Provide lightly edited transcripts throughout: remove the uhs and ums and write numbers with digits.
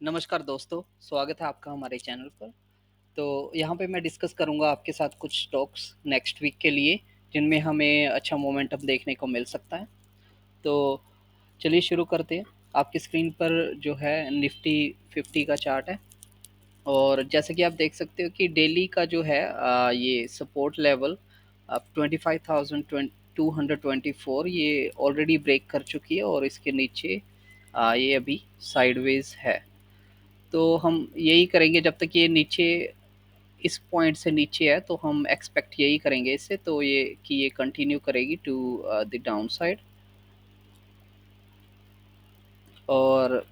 नमस्कार दोस्तों, स्वागत है आपका हमारे चैनल पर। तो यहाँ पे मैं डिस्कस करूँगा आपके साथ कुछ स्टॉक्स नेक्स्ट वीक के लिए, जिनमें हमें अच्छा मोमेंटम देखने को मिल सकता है। तो चलिए शुरू करते हैं। आपकी स्क्रीन पर जो है निफ्टी 50 का चार्ट है और जैसे कि आप देख सकते हो कि डेली का जो है ये सपोर्ट लेवल अब 25,224 ये ऑलरेडी ब्रेक कर चुकी है और इसके नीचे ये अभी साइडवेज है। तो हम यही करेंगे जब तक ये नीचे इस पॉइंट से नीचे है, तो हम एक्सपेक्ट यही करेंगे इससे, तो ये कि ये कंटिन्यू करेगी टू द डाउन साइड। और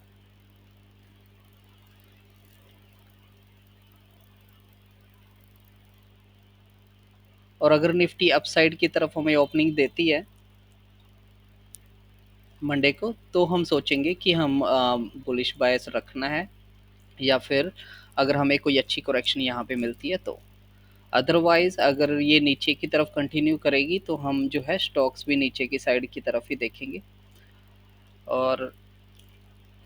अगर निफ्टी अपसाइड की तरफ हमें ओपनिंग देती है मंडे को, तो हम सोचेंगे कि हम बुलिश बायस रखना है, या फिर अगर हमें कोई अच्छी करेक्शन यहाँ पे मिलती है तो। अदरवाइज अगर ये नीचे की तरफ कंटिन्यू करेगी तो हम जो है स्टॉक्स भी नीचे की साइड की तरफ ही देखेंगे। और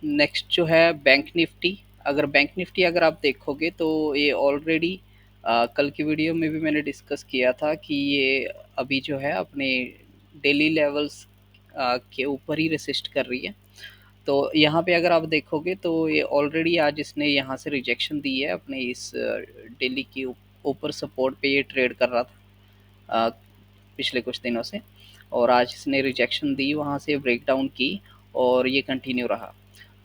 नेक्स्ट जो है बैंक निफ्टी। बैंक निफ्टी अगर आप देखोगे तो ये ऑलरेडी कल की वीडियो में भी मैंने डिस्कस किया था कि ये अभी जो है अपने डेली लेवल्स के ऊपर ही रेसिस्ट कर रही है। तो यहाँ पे अगर आप देखोगे तो ये ऑलरेडी आज इसने यहाँ से रिजेक्शन दी है अपने इस डेली के ऊपर सपोर्ट पे ये ट्रेड कर रहा था पिछले कुछ दिनों से, और आज इसने रिजेक्शन दी, वहाँ से ब्रेक डाउन की और ये कंटिन्यू रहा।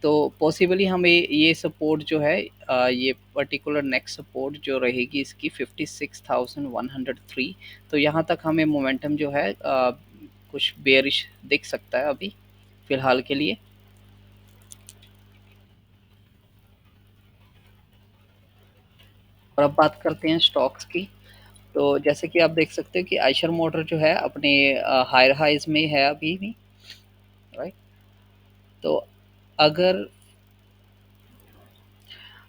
तो पॉसिबली हमें ये सपोर्ट जो है ये पर्टिकुलर नेक्स्ट सपोर्ट जो रहेगी इसकी 56,103। तो यहाँ तक हमें मोमेंटम जो है कुछ बेयरिश दिख सकता है अभी फ़िलहाल के लिए। और अब बात करते हैं स्टॉक्स की। तो जैसे कि आप देख सकते हो कि आयशर मोटर जो है अपने हायर हाइज में है अभी भी, राइट। तो अगर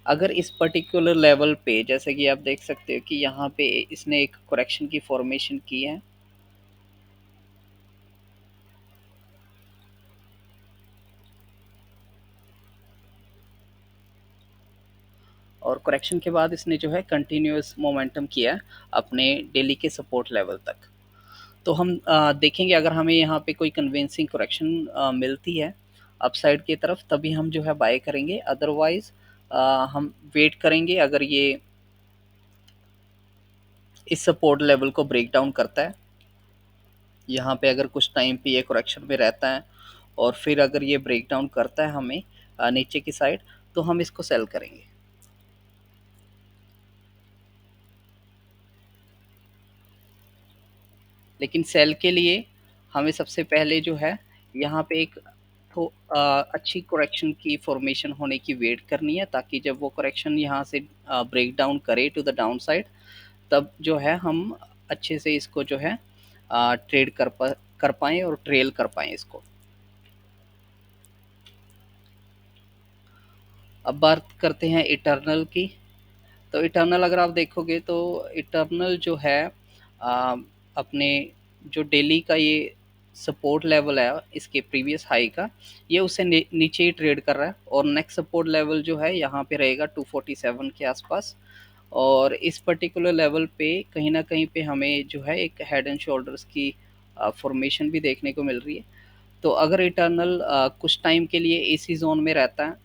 अगर इस पर्टिकुलर लेवल पे, जैसे कि आप देख सकते हो कि यहाँ पे इसने एक करेक्शन की फॉर्मेशन की है, और करेक्शन के बाद इसने जो है कंटिन्यूअस मोमेंटम किया है अपने डेली के सपोर्ट लेवल तक। तो हम देखेंगे अगर हमें यहाँ पे कोई कन्विंसिंग करेक्शन मिलती है अपसाइड की तरफ, तभी हम जो है बाय करेंगे। अदरवाइज हम वेट करेंगे। अगर ये इस सपोर्ट लेवल को ब्रेक डाउन करता है, यहाँ पे अगर कुछ टाइम पे ये करेक्शन में रहता है और फिर अगर ये ब्रेक डाउन करता है हमें नीचे की साइड, तो हम इसको सेल करेंगे। लेकिन सेल के लिए हमें सबसे पहले जो है यहाँ पे एक अच्छी करेक्शन की फॉर्मेशन होने की वेट करनी है, ताकि जब वो करेक्शन यहाँ से ब्रेक डाउन करे टू द डाउन साइड, तब जो है हम अच्छे से इसको जो है ट्रेड कर पाएँ और ट्रेल कर पाएँ इसको। अब बात करते हैं इटर्नल की। तो इटर्नल अगर आप देखोगे तो इटर्नल जो है आ, अपने जो डेली का ये सपोर्ट लेवल है इसके प्रीवियस हाई का, ये उससे नीचे ही ट्रेड कर रहा है, और नेक्स्ट सपोर्ट लेवल जो है यहाँ पे रहेगा 247 के आसपास। और इस पर्टिकुलर लेवल पे कहीं ना कहीं पे हमें जो है एक हेड एंड शोल्डर्स की फॉर्मेशन भी देखने को मिल रही है। तो अगर इटर्नल कुछ टाइम के लिए इसी जोन में रहता है,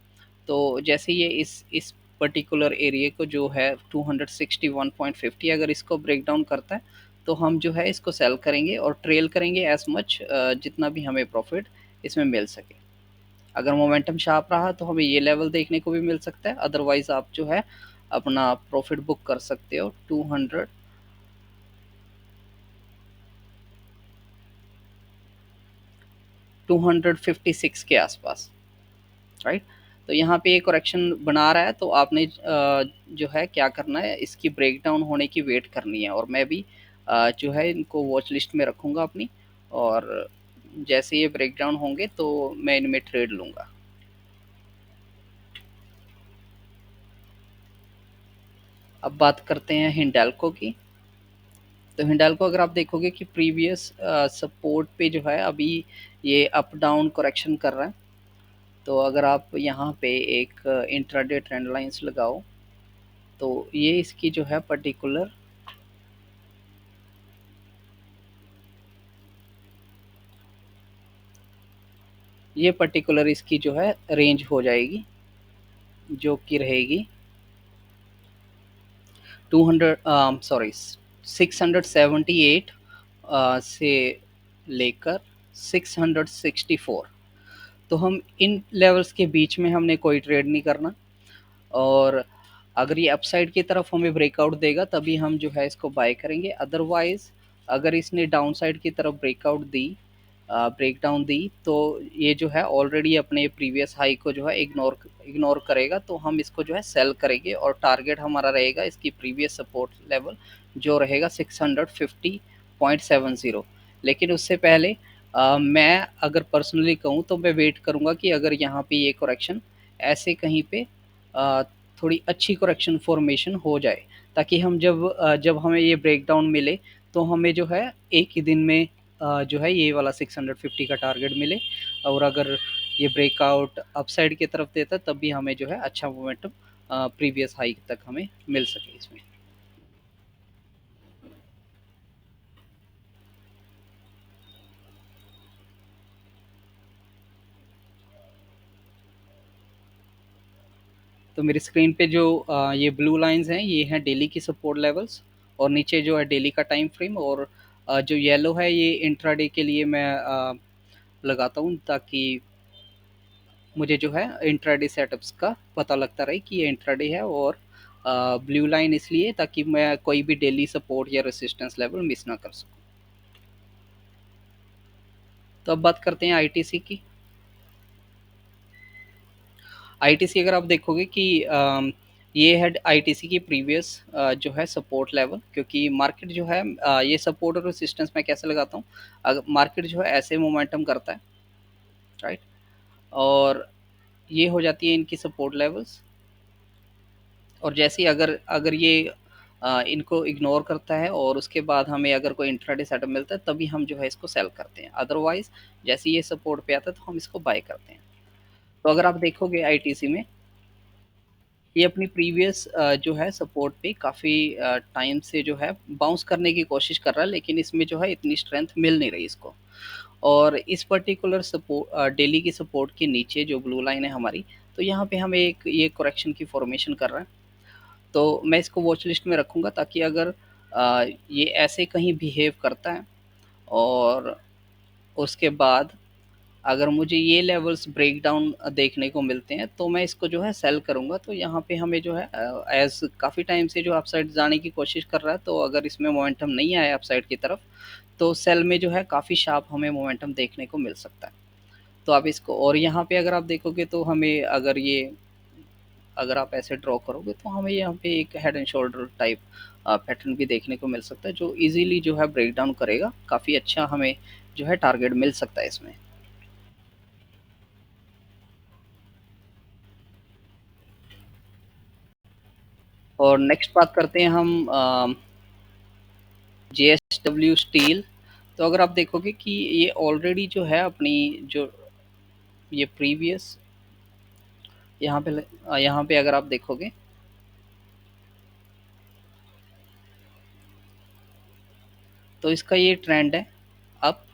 तो जैसे ये इस पर्टिकुलर एरिया को जो है 261.50 अगर इसको ब्रेक डाउन करता है, तो हम जो है इसको सेल करेंगे और ट्रेल करेंगे एज मच जितना भी हमें प्रॉफिट इसमें मिल सके। अगर मोमेंटम शार्प रहा तो हमें ये लेवल देखने को भी मिल सकता है। अदरवाइज आप जो है अपना प्रॉफिट बुक कर सकते हो 256 के आसपास, राइट। तो यहाँ पे ये करेक्शन बना रहा है, तो आपने जो है क्या करना है, इसकी ब्रेक डाउन होने की वेट करनी है। और मैं भी जो है इनको वॉच लिस्ट में रखूँगा अपनी, और जैसे ये ब्रेक डाउन होंगे तो मैं इनमें ट्रेड लूँगा। अब बात करते हैं हिंडाल्को की। तो हिंडाल्को अगर आप देखोगे कि प्रीवियस सपोर्ट पे जो है अभी ये अप डाउन करेक्शन कर रहा है, तो अगर आप यहाँ पे एक इंट्राडे ट्रेंड लाइन्स लगाओ, तो ये इसकी जो है पर्टिकुलर इसकी जो है रेंज हो जाएगी, जो कि रहेगी 200 सॉरी 678 से लेकर 664। तो हम इन लेवल्स के बीच में हमने कोई ट्रेड नहीं करना, और अगर ये अपसाइड की तरफ हमें ब्रेकआउट देगा तभी हम जो है इसको बाय करेंगे। अदरवाइज अगर इसने डाउनसाइड की तरफ ब्रेकआउट दी, ब्रेकडाउन दी, तो ये जो है ऑलरेडी अपने प्रीवियस हाई को जो है इग्नोर इग्नोर करेगा, तो हम इसको जो है सेल करेंगे, और टारगेट हमारा रहेगा इसकी प्रीवियस सपोर्ट लेवल जो रहेगा 650.70। लेकिन उससे पहले मैं अगर पर्सनली कहूँ तो मैं वेट करूँगा कि अगर यहाँ पे ये करेक्शन ऐसे कहीं पे अ, थोड़ी अच्छी करेक्शन फॉर्मेशन हो जाए, ताकि हम जब हमें ये ब्रेकडाउन मिले तो हमें जो है एक ही दिन में जो है ये वाला 650 का टारगेट मिले, और अगर ये ब्रेकआउट अपसाइड की तरफ देता तब भी हमें जो है अच्छा मोमेंटम प्रीवियस हाई तक हमें मिल सके इसमें। तो मेरी स्क्रीन पे जो ये ब्लू लाइंस हैं ये हैं डेली की सपोर्ट लेवल्स, और नीचे जो है डेली का टाइम फ्रेम, और जो येलो है ये इंट्राडे के लिए मैं लगाता हूँ, ताकि मुझे जो है इंट्राडे सेटअप्स का पता लगता रहे कि ये इंट्राडे है, और ब्लू लाइन इसलिए ताकि मैं कोई भी डेली सपोर्ट या रेसिस्टेंस लेवल मिस ना कर सकूं। तो अब बात करते हैं आईटीसी की। आईटीसी अगर आप देखोगे कि ये है आईटीसी की प्रीवियस जो है सपोर्ट लेवल, क्योंकि मार्केट जो है ये सपोर्ट और रेसिस्टेंस मैं कैसे लगाता हूँ, अगर मार्केट जो है ऐसे मोमेंटम करता है, राइट, और ये हो जाती है इनकी सपोर्ट लेवल्स, और जैसे ही अगर अगर ये इनको इग्नोर करता है और उसके बाद हमें अगर कोई इंट्राडे सेटअप मिलता है तभी हम जो है इसको सेल करते हैं, अदरवाइज जैसे ये सपोर्ट पे आता है तो हम इसको बाय करते हैं। तो अगर आप देखोगे आईटीसी में ये अपनी प्रीवियस जो है सपोर्ट पे काफ़ी टाइम से जो है बाउंस करने की कोशिश कर रहा है, लेकिन इसमें जो है इतनी स्ट्रेंथ मिल नहीं रही इसको, और इस पर्टिकुलर सपोर्ट डेली की सपोर्ट के नीचे जो ब्लू लाइन है हमारी, तो यहाँ पे हमें एक ये करेक्शन की फॉर्मेशन कर रहा है। तो मैं इसको वॉच लिस्ट में रखूँगा, ताकि अगर ये ऐसे कहीं बिहेव करता है और उसके बाद अगर मुझे ये लेवल्स ब्रेकडाउन देखने को मिलते हैं तो मैं इसको जो है सेल करूँगा। तो यहाँ पे हमें जो है एज़ काफ़ी टाइम से जो अपसाइड जाने की कोशिश कर रहा है, तो अगर इसमें मोमेंटम नहीं आया अपसाइड की तरफ तो सेल में जो है काफ़ी शार्प हमें मोमेंटम देखने को मिल सकता है। तो आप इसको, और यहाँ पे अगर आप देखोगे तो हमें अगर आप ऐसे ड्रॉ करोगे तो हमें यहाँ पे एक head and shoulder type pattern भी देखने को मिल सकता है, जो इजीली जो है ब्रेक डाउन करेगा, काफ़ी अच्छा हमें जो है टारगेट मिल सकता है इसमें। और नेक्स्ट बात करते हैं हम जेएसडब्ल्यू स्टील। तो अगर आप देखोगे कि ये ऑलरेडी जो है अपनी जो ये प्रीवियस यहाँ पे अगर आप देखोगे तो इसका ये ट्रेंड है, अप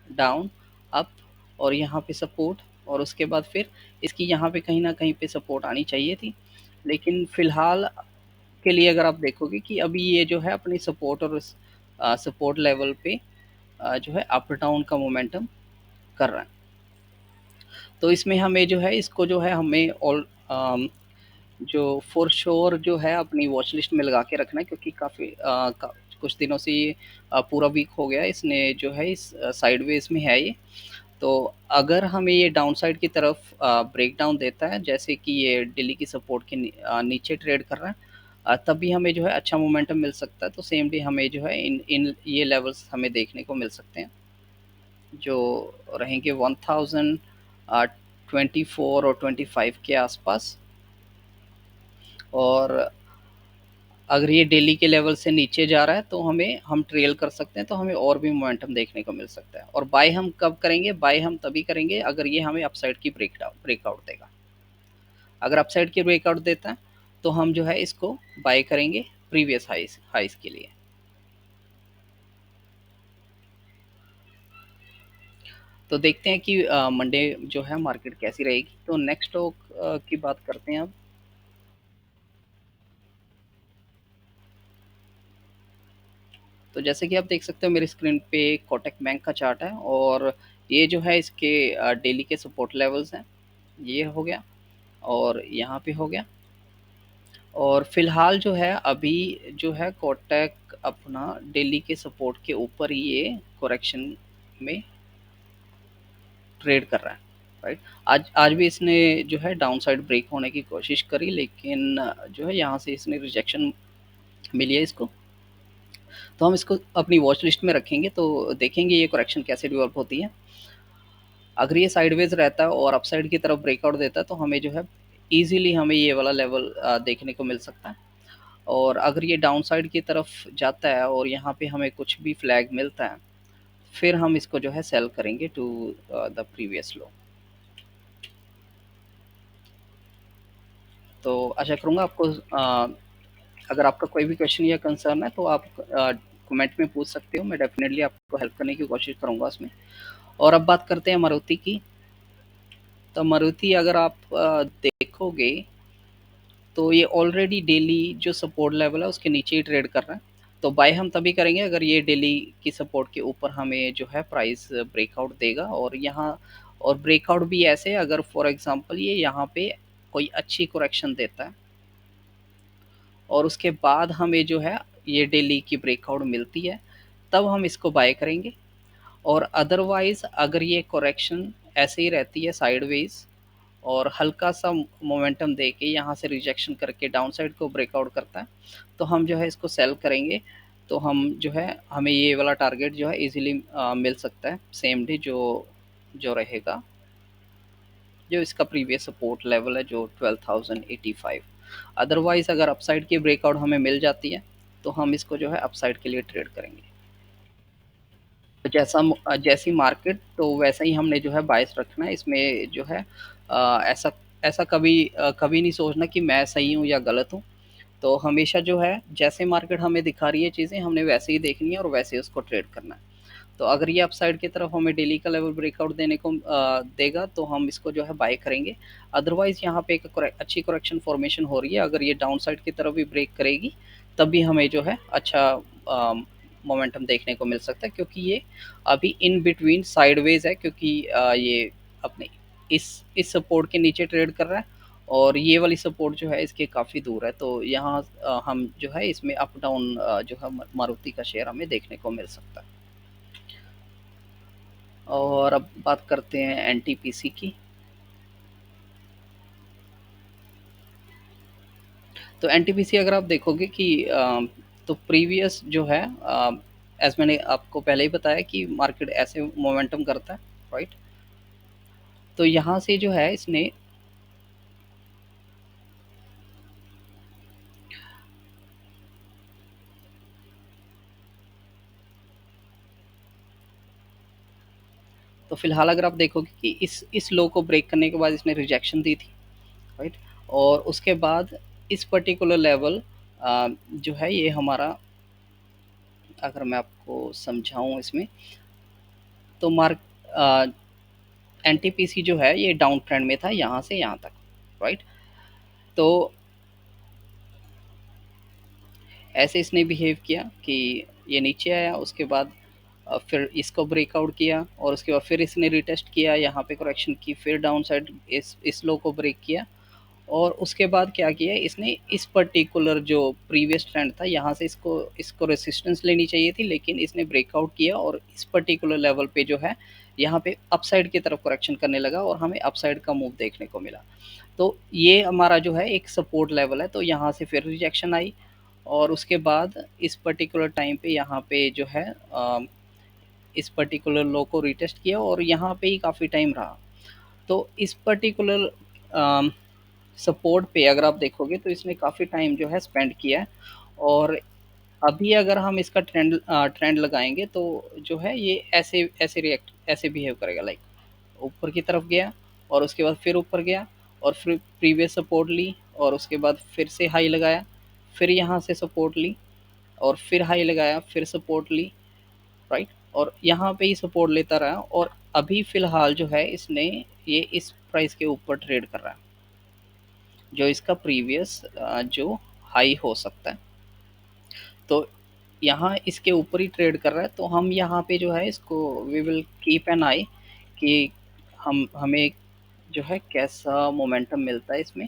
डाउन, अप, और यहाँ पे सपोर्ट, और उसके बाद फिर इसकी यहाँ पे कहीं ना कहीं पे सपोर्ट आनी चाहिए थी, लेकिन फिलहाल के लिए अगर आप देखोगे कि अभी ये जो है अपनी सपोर्ट और सपोर्ट लेवल पे जो है अप डाउन का मोमेंटम कर रहा है। तो इसमें हमें जो है इसको जो है हमें ऑल जो फॉर श्योर जो है अपनी वॉच लिस्ट में लगा के रखना है, क्योंकि कुछ दिनों से ये पूरा वीक हो गया, इसने जो है इस साइडवेज में है ये। तो अगर हमें ये डाउन साइड की तरफ ब्रेक डाउन देता है, जैसे कि ये डेली की सपोर्ट के नीचे ट्रेड कर रहा है, तभी हमें जो है अच्छा मोमेंटम मिल सकता है। तो सेम डे हमें जो है इन इन ये लेवल्स हमें देखने को मिल सकते हैं, जो रहेंगे 1024 और 25 के आसपास। और अगर ये डेली के लेवल से नीचे जा रहा है तो हम ट्रेल कर सकते हैं, तो हमें और भी मोमेंटम देखने को मिल सकता है। और बाय हम कब करेंगे? बाय हम तभी करेंगे अगर ये हमें अपसाइड की ब्रेकआउट देगा। अगर अपसाइड की ब्रेकआउट देता है तो हम जो है इसको बाय करेंगे प्रीवियस हाइस हाइस के लिए। तो देखते हैं कि मंडे जो है मार्केट कैसी रहेगी। तो नेक्स्ट स्टॉक की बात करते हैं अब। तो जैसे कि आप देख सकते हो मेरी स्क्रीन पे कोटक बैंक का चार्ट है, और ये जो है इसके डेली के सपोर्ट लेवल्स हैं। ये हो गया और यहाँ पे हो गया। और फिलहाल जो है अभी जो है कोटक अपना डेली के सपोर्ट के ऊपर ही ये करेक्शन में ट्रेड कर रहा है, राइट। आज भी इसने जो है डाउन साइड ब्रेक होने की कोशिश करी, लेकिन जो है यहाँ से इसने रिजेक्शन मिली है इसको। तो हम इसको अपनी वॉच लिस्ट में रखेंगे, तो देखेंगे ये करेक्शन कैसे डेवलप होती है। अगर ये साइडवेज रहता है और अपसाइड की तरफ ब्रेकआउट देता है तो हमें जो है इजीली हमें ये वाला लेवल देखने को मिल सकता है। और अगर ये डाउन साइड की तरफ जाता है और यहाँ पे हमें कुछ भी फ्लैग मिलता है, फिर हम इसको जो है सेल करेंगे टू द प्रीवियस लो। तो आशा करूँगा आपको अगर आपका कोई भी क्वेश्चन या कंसर्न है तो आप कमेंट में पूछ सकते हो। मैं डेफिनेटली आपको हेल्प करने की कोशिश करूँगा उसमें। और अब बात करते हैं मारुति की। तो मारुति अगर आप देखोगे तो ये ऑलरेडी डेली जो सपोर्ट लेवल है उसके नीचे ही ट्रेड कर रहा है। तो बाय हम तभी करेंगे अगर ये डेली की सपोर्ट के ऊपर हमें जो है प्राइस ब्रेकआउट देगा। और यहाँ और ब्रेकआउट भी ऐसे अगर फॉर एग्जांपल ये यहाँ पे कोई अच्छी करेक्शन देता है और उसके बाद हमें जो है ये डेली की ब्रेकआउट मिलती है, तब हम इसको बाय करेंगे। और अदरवाइज अगर ये करेक्शन ऐसे ही रहती है साइडवेज और हल्का सा मोमेंटम दे के यहाँ से रिजेक्शन करके डाउन साइड को ब्रेकआउट करता है, तो हम जो है इसको सेल करेंगे। तो हम जो है हमें ये वाला टारगेट जो है इजीली मिल सकता है सेम डे, जो जो रहेगा, जो इसका प्रीवियस सपोर्ट लेवल है जो 12,085। अदरवाइज अगर अपसाइड की ब्रेकआउट हमें मिल जाती है तो हम इसको जो है अपसाइड के लिए ट्रेड करेंगे। तो जैसी मार्केट तो वैसा ही हमने जो है बायस रखना है इसमें जो है। ऐसा ऐसा कभी नहीं सोचना कि मैं सही हूँ या गलत हूँ। तो हमेशा जो है जैसे मार्केट हमें दिखा रही है चीज़ें हमने वैसे ही देखनी है और वैसे ही उसको ट्रेड करना है। तो अगर ये अपसाइड की तरफ हमें डेली का लेवल ब्रेकआउट देने को देगा तो हम इसको जो है बाय करेंगे। अदरवाइज यहाँ पे एक अच्छी करेक्शन फॉर्मेशन हो रही है, अगर ये डाउन साइड की तरफ भी ब्रेक करेगी तब भी हमें जो है अच्छा मोमेंटम देखने को मिल सकता है, क्योंकि ये अभी इन बिटवीन साइडवेज है, क्योंकि ये अपने इस सपोर्ट के नीचे ट्रेड कर रहा है और ये वाली सपोर्ट जो है इसके काफ़ी दूर है। तो यहाँ हम जो है इसमें अप डाउन जो है मारुति का शेयर हमें देखने को मिल सकता है। और अब बात करते हैं एनटीपीसी की। तो एनटीपीसी अगर आप देखोगे कि तो प्रीवियस जो है एज मैंने आपको पहले ही बताया कि मार्केट ऐसे मोमेंटम करता है, राइट। तो यहाँ से जो है इसने तो फिलहाल अगर आप देखोगे कि इस लो को ब्रेक करने के बाद इसने रिजेक्शन दी थी, राइट। और उसके बाद इस पर्टिकुलर लेवल जो है ये हमारा, अगर मैं आपको समझाऊं इसमें, तो मार्क एनटीपीसी जो है ये डाउन ट्रेंड में था यहाँ से यहाँ तक, राइट। तो ऐसे इसने बिहेव किया कि ये नीचे आया, उसके बाद फिर इसको ब्रेकआउट किया और उसके बाद फिर इसने रिटेस्ट किया, यहाँ पे करेक्शन की, फिर डाउन साइड इस लो को ब्रेक किया। और उसके बाद क्या किया इसने, इस पर्टिकुलर जो प्रीवियस ट्रेंड था यहाँ से इसको इसको रेसिस्टेंस लेनी चाहिए थी, लेकिन इसने ब्रेकआउट किया और इस पर्टिकुलर लेवल पे जो है यहाँ पे अपसाइड की तरफ करेक्शन करने लगा और हमें अपसाइड का मूव देखने को मिला। तो ये हमारा जो है एक सपोर्ट लेवल है, तो यहाँ से फिर रिजेक्शन आई और उसके बाद इस पर्टिकुलर टाइम पे यहाँ पे जो है इस पर्टिकुलर लो को रिटेस्ट किया और यहाँ पे ही काफ़ी टाइम रहा। तो इस पर्टिकुलर सपोर्ट पे अगर आप देखोगे तो इसने काफ़ी टाइम जो है स्पेंड किया है और अभी अगर हम इसका ट्रेंड लगाएँगे तो जो है ये ऐसे ऐसे रिएक्ट ऐसे बिहेव करेगा, लाइक ऊपर की तरफ गया और उसके बाद फिर ऊपर गया और फिर प्रीवियस सपोर्ट ली और उसके बाद फिर से हाई लगाया, फिर यहाँ से सपोर्ट ली और फिर हाई लगाया, फिर सपोर्ट ली, राइट? और यहाँ पे ही सपोर्ट लेता रहा और अभी फ़िलहाल जो है इसने ये इस प्राइस के ऊपर ट्रेड कर रहा है, जो इसका प्रीवियस जो हाई हो सकता है। तो यहाँ इसके ऊपर ही ट्रेड कर रहा है, तो हम यहाँ पे जो है इसको वी विल कीप एन आई कि हम हमें जो है कैसा मोमेंटम मिलता है इसमें।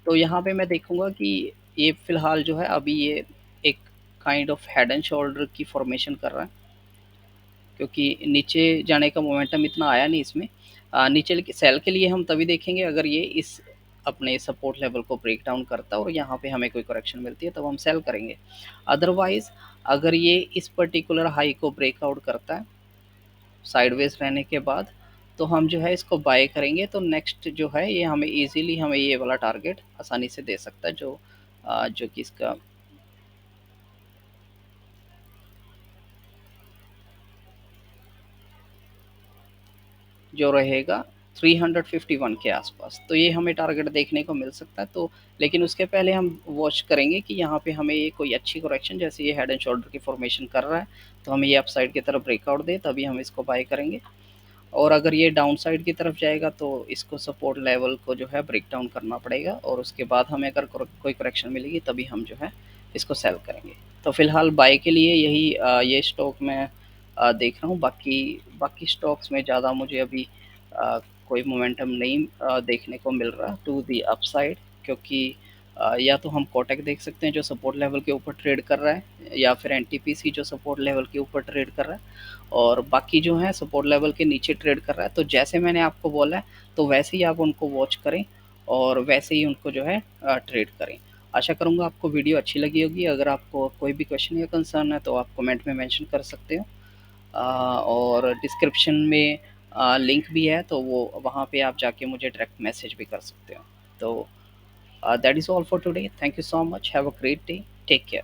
तो यहाँ पे मैं देखूँगा कि ये फ़िलहाल जो है अभी ये एक kind of head and shoulder की फ़ॉर्मेशन कर रहा है, क्योंकि नीचे जाने का मोमेंटम इतना आया नहीं इसमें। नीचे सेल के लिए हम तभी देखेंगे अगर ये इस अपने सपोर्ट लेवल को ब्रेक डाउन करता है और यहाँ पे हमें कोई करेक्शन मिलती है तब हम सेल करेंगे। अदरवाइज़ अगर ये इस पर्टिकुलर हाई को ब्रेकआउट करता है साइडवेज रहने के बाद, तो हम जो है इसको बाय करेंगे, तो नेक्स्ट जो है ये हमें ईज़िली हमें ये वाला टारगेट आसानी से दे सकता है, जो कि इसका जो रहेगा 351 के आसपास। तो ये हमें टारगेट देखने को मिल सकता है। तो लेकिन उसके पहले हम वॉच करेंगे कि यहाँ पे हमें ये कोई अच्छी करेक्शन, जैसे ये हेड एंड शोल्डर की फॉर्मेशन कर रहा है, तो हमें ये अपसाइड की तरफ ब्रेकआउट दे तभी हम इसको बाय करेंगे। और अगर ये डाउन साइड की तरफ जाएगा तो इसको सपोर्ट लेवल को जो है ब्रेक डाउन करना पड़ेगा और उसके बाद हमें अगर कोई करेक्शन मिलेगी तभी हम जो है इसको सेल करेंगे। तो फिलहाल बाय के लिए यही ये स्टॉक मैं देख रहा हूँ। बाकी बाकी स्टॉक्स में ज़्यादा मुझे अभी अ, कोई मोमेंटम नहीं देखने को मिल रहा टू दी अपसाइड, क्योंकि या तो हम कोटक देख सकते हैं जो सपोर्ट लेवल के ऊपर ट्रेड कर रहा है, या फिर एनटीपीसी जो सपोर्ट लेवल के ऊपर ट्रेड कर रहा है और बाकी जो है सपोर्ट लेवल के नीचे ट्रेड कर रहा है। तो जैसे मैंने आपको बोला है तो वैसे ही आप उनको वॉच करें और वैसे ही उनको जो है ट्रेड करें। आशा करूँगा आपको वीडियो अच्छी लगी होगी। अगर आपको कोई भी क्वेश्चन या कंसर्न है तो आप कमेंट में मेंशन कर सकते हो। और डिस्क्रिप्शन में लिंक भी है, तो वो वहाँ पे आप जाके मुझे डायरेक्ट मैसेज भी कर सकते हो। तो that is all for today. Thank you so much. Have a great day. Take care.